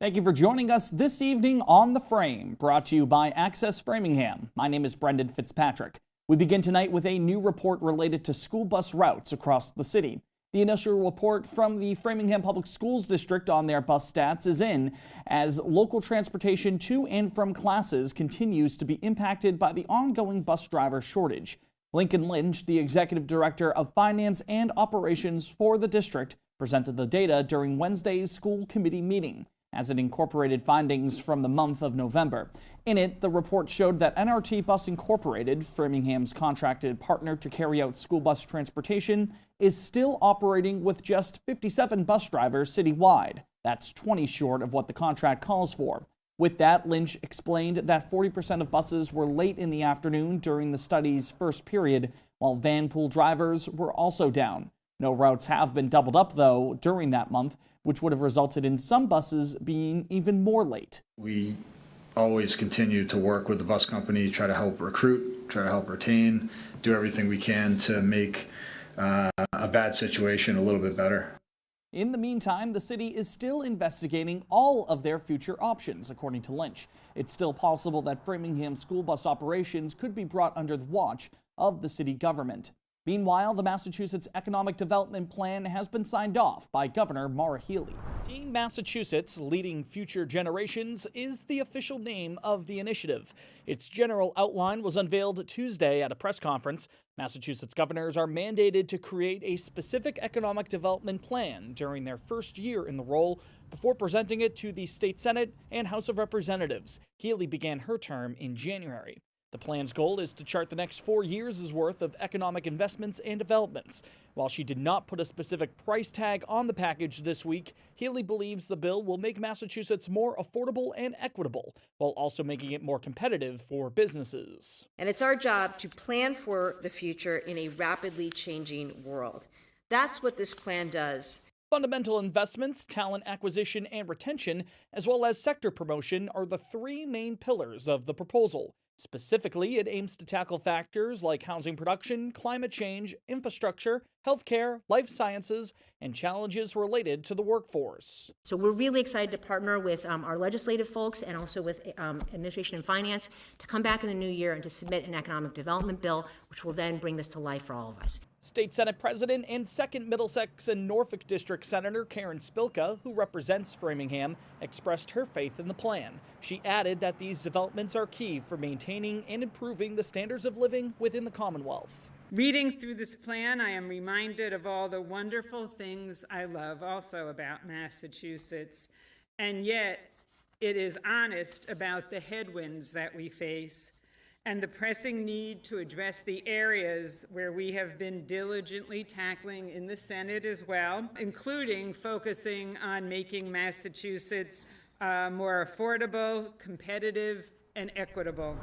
Thank you for joining us this evening on The Frame, brought to you by Access Framingham. My name is Brendan Fitzpatrick. We begin tonight with a new report related to school bus routes across the city. The initial report from the Framingham Public Schools District on their bus stats is in, as local transportation to and from classes continues to be impacted by the ongoing bus driver shortage. Lincoln Lynch, the Executive Director of Finance and Operations for the district, presented the data during Wednesday's school committee meeting, as it incorporated findings from the month of November. In it, the report showed that NRT Bus Incorporated, Framingham's contracted partner to carry out school bus transportation, is still operating with just 57 bus drivers citywide. That's 20 short of what the contract calls for. With that, Lynch explained that 40% of buses were late in the afternoon during the study's first period, while van pool drivers were also down. No routes have been doubled up, though, during that month, which would have resulted in some buses being even more late. We always continue to work with the bus company, try to help recruit, try to help retain, do everything we can to make a bad situation a little bit better. In the meantime, the city is still investigating all of their future options, according to Lynch. It's still possible that Framingham school bus operations could be brought under the watch of the city government. Meanwhile, the Massachusetts Economic Development Plan has been signed off by Governor Maura Healey. Team Massachusetts, Leading Future Generations, is the official name of the initiative. Its general outline was unveiled Tuesday at a press conference. Massachusetts governors are mandated to create a specific economic development plan during their first year in the role before presenting it to the State Senate and House of Representatives. Healey began her term in January. The plan's goal is to chart the next 4 years' worth of economic investments and developments. While she did not put a specific price tag on the package this week, Healey believes the bill will make Massachusetts more affordable and equitable, while also making it more competitive for businesses. And it's our job to plan for the future in a rapidly changing world. That's what this plan does. Fundamental investments, talent acquisition and retention, as well as sector promotion are the three main pillars of the proposal. Specifically, it aims to tackle factors like housing production, climate change, infrastructure, healthcare, life sciences, and challenges related to the workforce. So we're really excited to partner with our legislative folks and also with administration and finance to come back in the new year and to submit an economic development bill, which will then bring this to life for all of us. State Senate President and 2nd Middlesex and Norfolk District Senator Karen Spilka, who represents Framingham, expressed her faith in the plan. She added that these developments are key for maintaining and improving the standards of living within the Commonwealth. Reading through this plan, I am reminded of all the wonderful things I love also about Massachusetts, and yet it is honest about the headwinds that we face and the pressing need to address the areas where we have been diligently tackling in the Senate as well, including focusing on making Massachusetts more affordable, competitive, and equitable.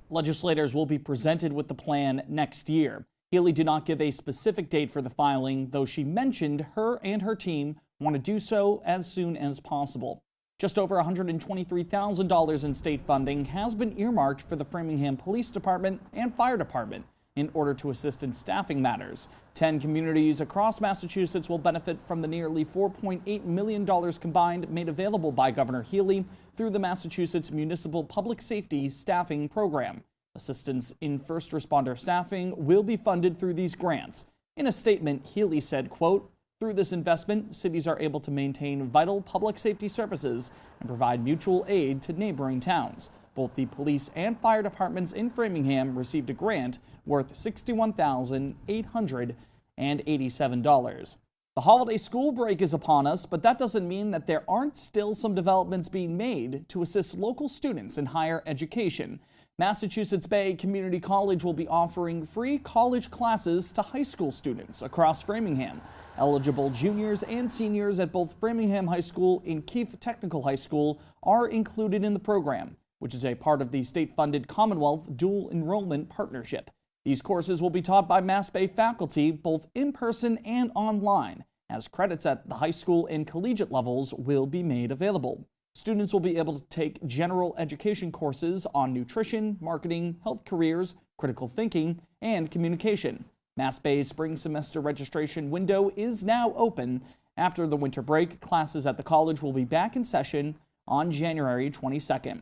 Legislators will be presented with the plan next year. Healey did not give a specific date for the filing, though she mentioned her and her team want to do so as soon as possible. Just over $123,000 in state funding has been earmarked for the Framingham Police Department and Fire Department in order to assist in staffing matters. 10 communities across Massachusetts will benefit from the nearly $4.8 million combined made available by Governor Healey through the Massachusetts Municipal Public Safety Staffing Program. Assistance in first responder staffing will be funded through these grants. In a statement, Healey said, quote, "Through this investment, cities are able to maintain vital public safety services and provide mutual aid to neighboring towns." Both the police and fire departments in Framingham received a grant worth $61,887. The holiday school break is upon us, but that doesn't mean that there aren't still some developments being made to assist local students in higher education. Massachusetts Bay Community College will be offering free college classes to high school students across Framingham. Eligible juniors and seniors at both Framingham High School and Keefe Technical High School are included in the program, which is a part of the state-funded Commonwealth Dual Enrollment Partnership. These courses will be taught by Mass Bay faculty both in person and online, as credits at the high school and collegiate levels will be made available. Students will be able to take general education courses on nutrition, marketing, health careers, critical thinking, and communication. Mass Bay's spring semester registration window is now open, After the winter break, classes at the college will be back in session on January 22nd.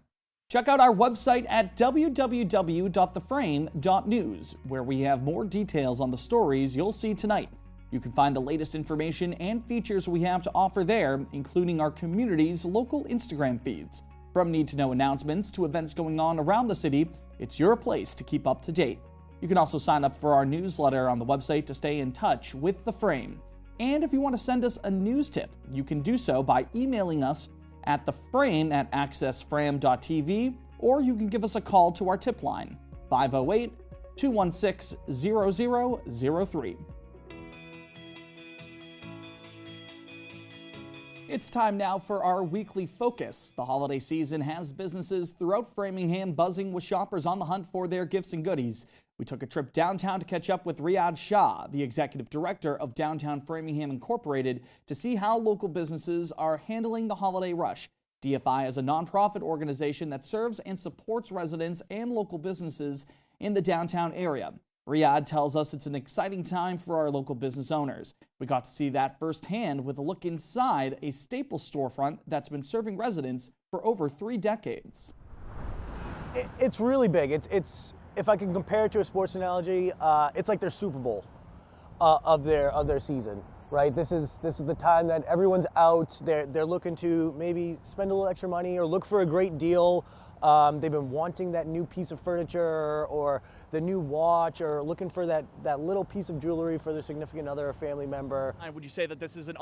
Check out our website at www.theframe.news, where we have more details on the stories you'll see tonight. You can find the latest information and features we have to offer there, including our community's local Instagram feeds. From need-to-know announcements to events going on around the city, it's your place to keep up to date. You can also sign up for our newsletter on the website to stay in touch with The Frame. And if you want to send us a news tip, you can do so by emailing us at theframe@accessfram.tv, or you can give us a call to our tip line, 508-216-0003. It's time now for our weekly focus. The holiday season has businesses throughout Framingham buzzing with shoppers on the hunt for their gifts and goodies. We took a trip downtown to catch up with Reyad Shah, the executive director of Downtown Framingham Incorporated, to see how local businesses are handling the holiday rush. DFI is a nonprofit organization that serves and supports residents and local businesses in the downtown area. Reyad tells us it's an exciting time for our local business owners. We got to see that firsthand with a look inside a Staples storefront that's been serving residents for over 3 decades. It's really big. It's if I can compare it to a sports analogy, it's like their Super Bowl of their season, right? This is the time that everyone's out. They're looking to maybe spend a little extra money or look for a great deal. They've been wanting that new piece of furniture or the new watch, or looking for that little piece of jewelry for their significant other or family member. And would you say that this is an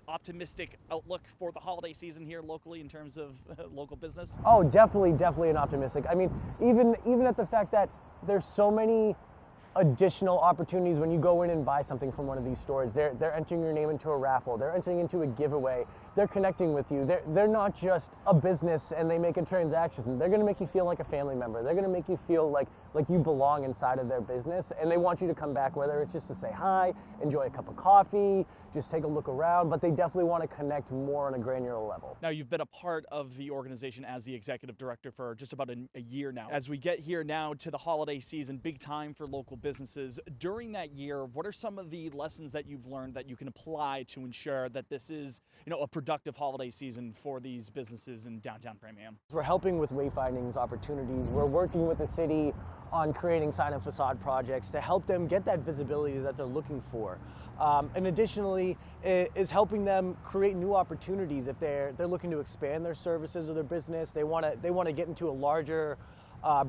optimistic outlook for the holiday season here locally in terms of local business? Oh, definitely an optimistic. I mean, even at the fact that there's so many additional opportunities when you go in and buy something from one of these stores. They're entering your name into a raffle. They're entering into a giveaway. They're connecting with you. They're not just a business and they make a transaction. They're going to make you feel like a family member. They're going to make you feel like you belong inside of their business, and they want you to come back, whether it's just to say hi, enjoy a cup of coffee, just take a look around, but they definitely want to connect more on a granular level. Now, you've been a part of the organization as the executive director for just about a year now. As we get here now to the holiday season, big time for local businesses. During that year, what are some of the lessons that you've learned that you can apply to ensure that this is, a productive holiday season for these businesses in downtown Framingham? We're helping with wayfindings opportunities. We're working with the city on creating sign and facade projects to help them get that visibility that they're looking for. And additionally, is helping them create new opportunities if they're looking to expand their services or their business. They want to get into a larger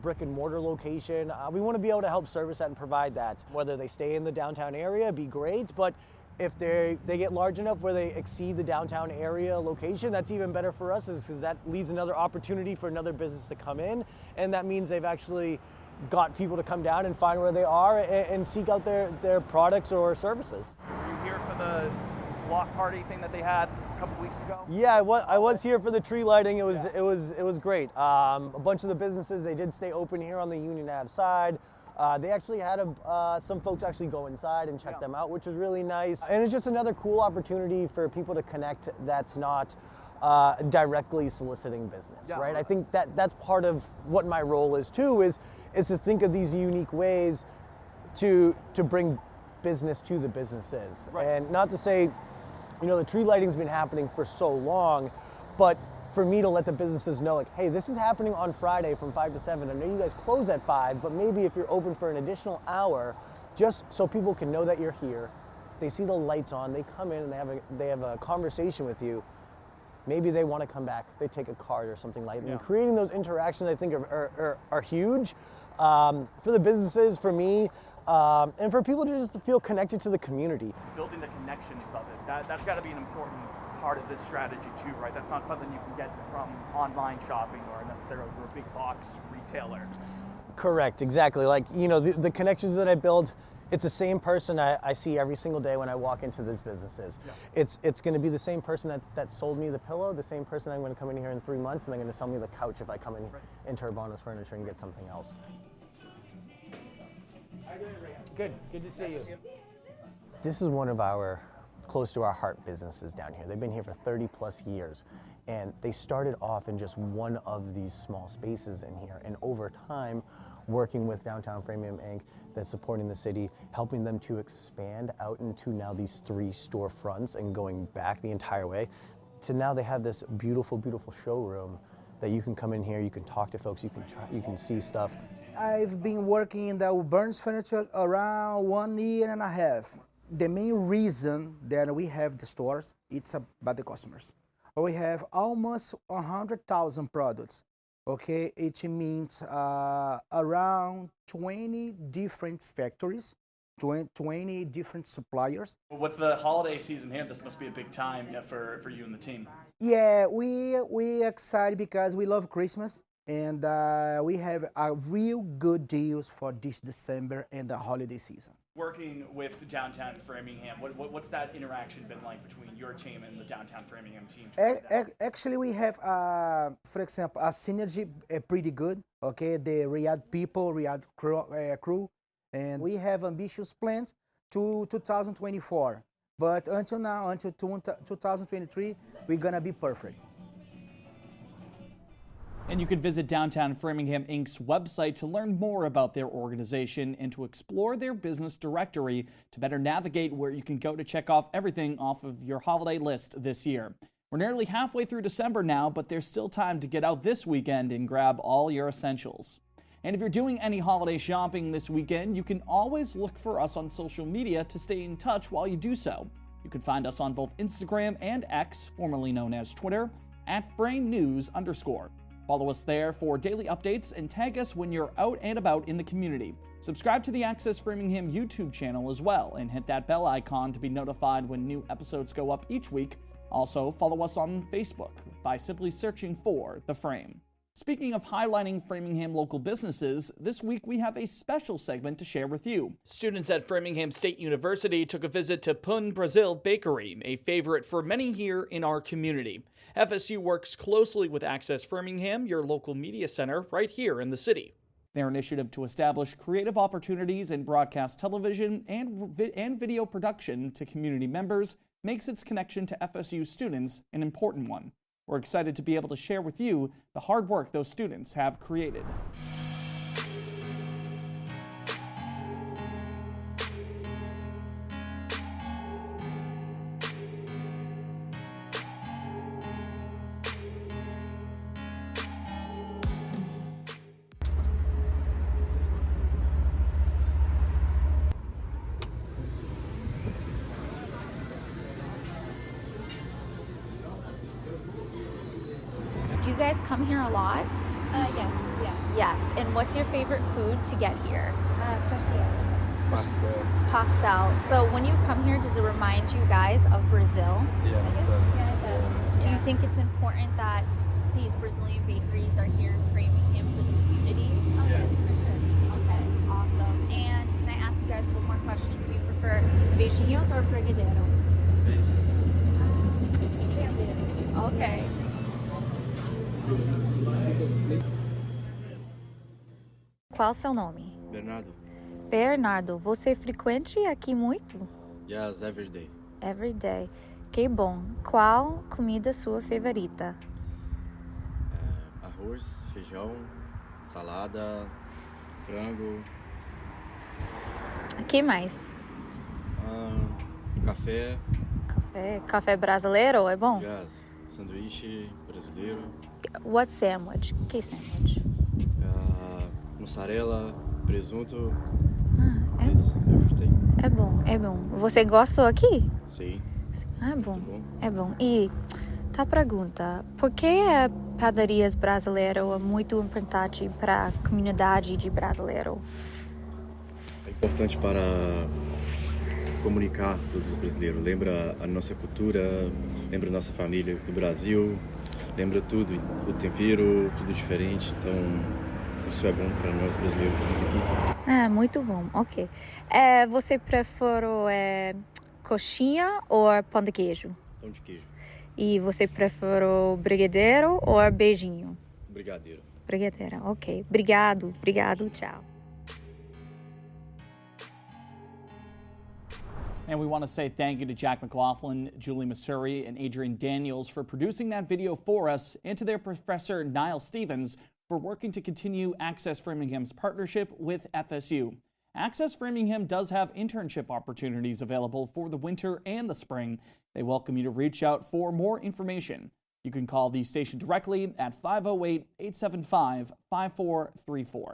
brick and mortar location. We want to be able to help service that and provide that. Whether they stay in the downtown area, be great, but if they get large enough where they exceed the downtown area location, that's even better for us, because that leaves another opportunity for another business to come in, and that means they've actually got people to come down and find where they are and seek out their products or services. Were you here for the block party thing that they had a couple weeks ago? Yeah, I was here for the tree lighting. It was great. A bunch of the businesses, they did stay open here on the Union Ave side. They actually had some folks actually go inside and check them out, which was really nice. And it's just another cool opportunity for people to connect that's not directly soliciting business, right? I think that's part of what my role is too, is to think of these unique ways to bring business to the businesses. Right. And not to say, the tree lighting's been happening for so long, but for me to let the businesses know, hey, this is happening on Friday from 5 to 7. I know you guys close at 5, but maybe if you're open for an additional hour, just so people can know that you're here, they see the lights on, they come in and they have a conversation with you. Maybe they want to come back, they take a card or something like that. And creating those interactions, I think, are huge for the businesses, for me, and for people to just feel connected to the community. Building the connections of it, that's got to be an important part of this strategy too, right? That's not something you can get from online shopping or necessarily through a big box retailer. Correct, exactly. Like, the connections that I build, it's the same person I see every single day when I walk into these businesses. Yeah. It's going to be the same person that sold me the pillow, the same person I'm going to come in here in 3 months, and they're going to sell me the couch if I come into Urbana's Furniture and get something else. Good to see you. This is one of our close to our heart businesses down here. They've been here for 30 plus years, and they started off in just one of these small spaces in here, and over time working with Downtown Framingham Inc. that's supporting the city, helping them to expand out into now these 3 storefronts and going back the entire way. To now they have this beautiful, beautiful showroom that you can come in here, you can talk to folks, you can see stuff. I've been working in the Burns Furniture around 1.5 years. The main reason that we have the stores, it's about the customers. We have almost 100,000 products, okay? It means around 20 different factories, 20 different suppliers. With the holiday season here, this must be a big time for you and the team. Yeah, we excited because we love Christmas, and we have a real good deals for this December and the holiday season. Working with Downtown Framingham, what's that interaction been like between your team and the Downtown Framingham team? Actually, we have, for example, a synergy pretty good. Okay, the Reyad people, Reyad crew, and we have ambitious plans to 2024. But until now, until 2023, we're gonna be perfect. And you can visit Downtown Framingham Inc.'s website to learn more about their organization and to explore their business directory to better navigate where you can go to check off everything off of your holiday list this year. We're nearly halfway through December now, but there's still time to get out this weekend and grab all your essentials. And if you're doing any holiday shopping this weekend, you can always look for us on social media to stay in touch while you do so. You can find us on both Instagram and X, formerly known as Twitter, @FrameNews_. Follow us there for daily updates and tag us when you're out and about in the community. Subscribe to the Access Framingham YouTube channel as well and hit that bell icon to be notified when new episodes go up each week. Also, follow us on Facebook by simply searching for The Frame. Speaking of highlighting Framingham local businesses, this week we have a special segment to share with you. Students at Framingham State University took a visit to Pão Brasil Bakery, a favorite for many here in our community. FSU works closely with Access Framingham, your local media center, right here in the city. Their initiative to establish creative opportunities in broadcast television and video production to community members makes its connection to FSU students an important one. We're excited to be able to share with you the hard work those students have created. Do you guys come here a lot? Yes. Yes. And what's your favorite food to get here? Pastel. Pastel. So when you come here, does it remind you guys of Brazil? Yeah, it does. Do you think it's important that these Brazilian bakeries are here in Framingham for the community? Oh, yes, for sure. Okay, awesome. And can I ask you guys one more question? Do you prefer beijinhos or brigadeiro? Okay. Qual o seu nome? Bernardo. Bernardo, você frequente aqui muito? Yes, every day. Every day. Que bom. Qual comida sua favorita? Arroz, feijão, salada, frango. Que mais? Café. Café. Café brasileiro é bom? Yes, sanduíche brasileiro. What sandwich? Que sandwich? Mussarela, presunto. Yes, everything. É bom, é bom. Você gostou aqui? Sim. É bom, Muito bom. é bom. E tá pergunta, por que a padarias brasileira é muito importante para a comunidade de brasileiro? É importante para comunicar todos os brasileiros. Lembra a nossa cultura, lembra a nossa família do Brasil, lembra tudo, o tempero, tudo diferente. Então, isso é bom para nós brasileiros aqui. Ah, muito bom, ok. Você prefere coxinha ou pão de queijo? Pão de queijo. E você prefere brigadeiro ou beijinho? Brigadeiro. Brigadeiro, ok. Obrigado, tchau. And we want to say thank you to Jack McLaughlin, Julie Masuri, and Adrian Daniels for producing that video for us, and to their professor, Niall Stevens, for working to continue Access Framingham's partnership with FSU. Access Framingham does have internship opportunities available for the winter and the spring. They welcome you to reach out for more information. You can call the station directly at 508-875-5434.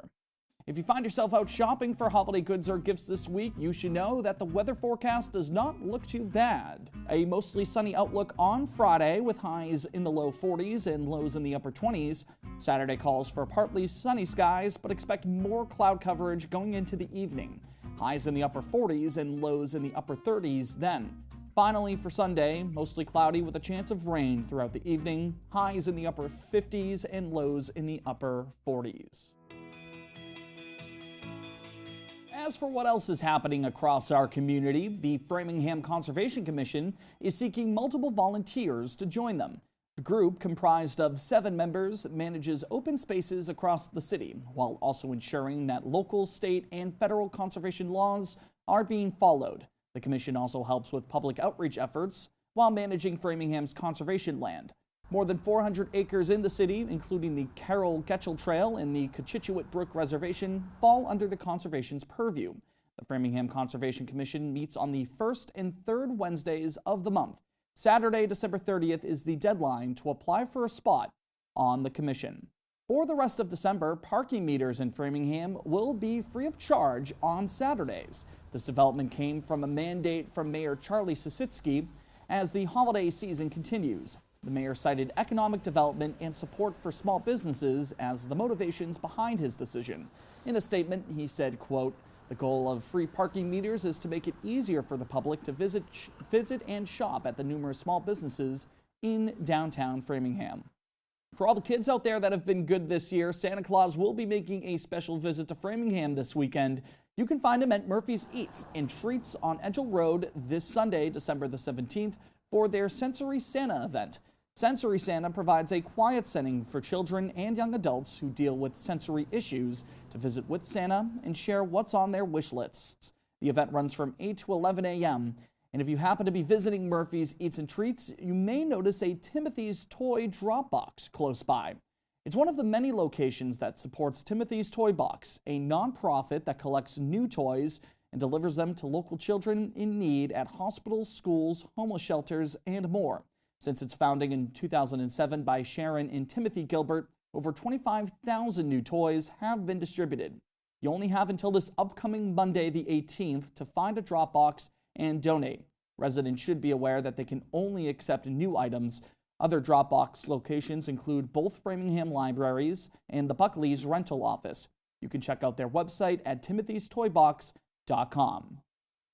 If you find yourself out shopping for holiday goods or gifts this week, you should know that the weather forecast does not look too bad. A mostly sunny outlook on Friday with highs in the low 40s and lows in the upper 20s. Saturday calls for partly sunny skies, but expect more cloud coverage going into the evening. Highs in the upper 40s and lows in the upper 30s then. Finally, for Sunday, mostly cloudy with a chance of rain throughout the evening. Highs in the upper 50s and lows in the upper 40s. As for what else is happening across our community, the Framingham Conservation Commission is seeking multiple volunteers to join them. The group, comprised of 7 members, manages open spaces across the city, while also ensuring that local, state, and federal conservation laws are being followed. The commission also helps with public outreach efforts while managing Framingham's conservation land. More than 400 acres in the city, including the Carroll Getchell Trail and the Cochituate Brook Reservation, fall under the conservation's purview. The Framingham Conservation Commission meets on the first and third Wednesdays of the month. Saturday, December 30th is the deadline to apply for a spot on the commission. For the rest of December, parking meters in Framingham will be free of charge on Saturdays. This development came from a mandate from Mayor Charlie Sisitsky as the holiday season continues. The mayor cited economic development and support for small businesses as the motivations behind his decision. In a statement, he said, quote, "The goal of free parking meters is to make it easier for the public to visit and shop at the numerous small businesses in downtown Framingham." For all the kids out there that have been good this year, Santa Claus will be making a special visit to Framingham this weekend. You can find him at Murphy's Eats and Treats on Edgell Road this Sunday, December the 17th, for their Sensory Santa event. Sensory Santa provides a quiet setting for children and young adults who deal with sensory issues to visit with Santa and share what's on their wish lists. The event runs from 8 to 11 a.m. And if you happen to be visiting Murphy's Eats and Treats, you may notice a Timothy's Toy drop box close by. It's one of the many locations that supports Timothy's Toy Box, a nonprofit that collects new toys and delivers them to local children in need at hospitals, schools, homeless shelters, and more. Since its founding in 2007 by Sharon and Timothy Gilbert, over 25,000 new toys have been distributed. You only have until this upcoming Monday, the 18th, to find a drop box and donate. Residents should be aware that they can only accept new items. Other Dropbox locations include both Framingham libraries and the Buckley's rental office. You can check out their website at timothystoybox.com.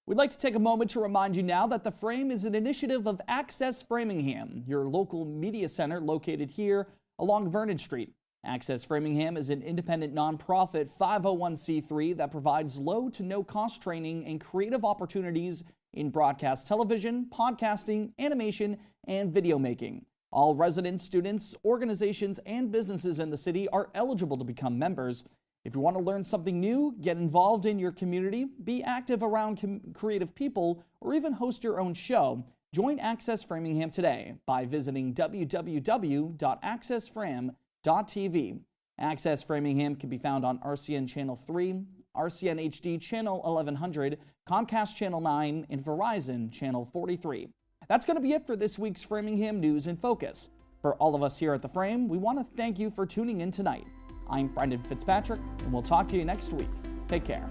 We'd like to take a moment to remind you now that The Frame is an initiative of Access Framingham, your local media center located here along Vernon Street. Access Framingham is an independent nonprofit 501c3 that provides low to no cost training and creative opportunities in broadcast television, podcasting, animation, and video making. All residents, students, organizations, and businesses in the city are eligible to become members. If you want to learn something new, get involved in your community, be active around creative people, or even host your own show, join Access Framingham today by visiting www.accessfram.tv. Access Framingham can be found on RCN Channel 3, RCN HD Channel 1100, Comcast Channel 9, and Verizon Channel 43. That's going to be it for this week's Framingham News in Focus. For all of us here at The Frame, we want to thank you for tuning in tonight. I'm Brendan Fitzpatrick, and we'll talk to you next week. Take care.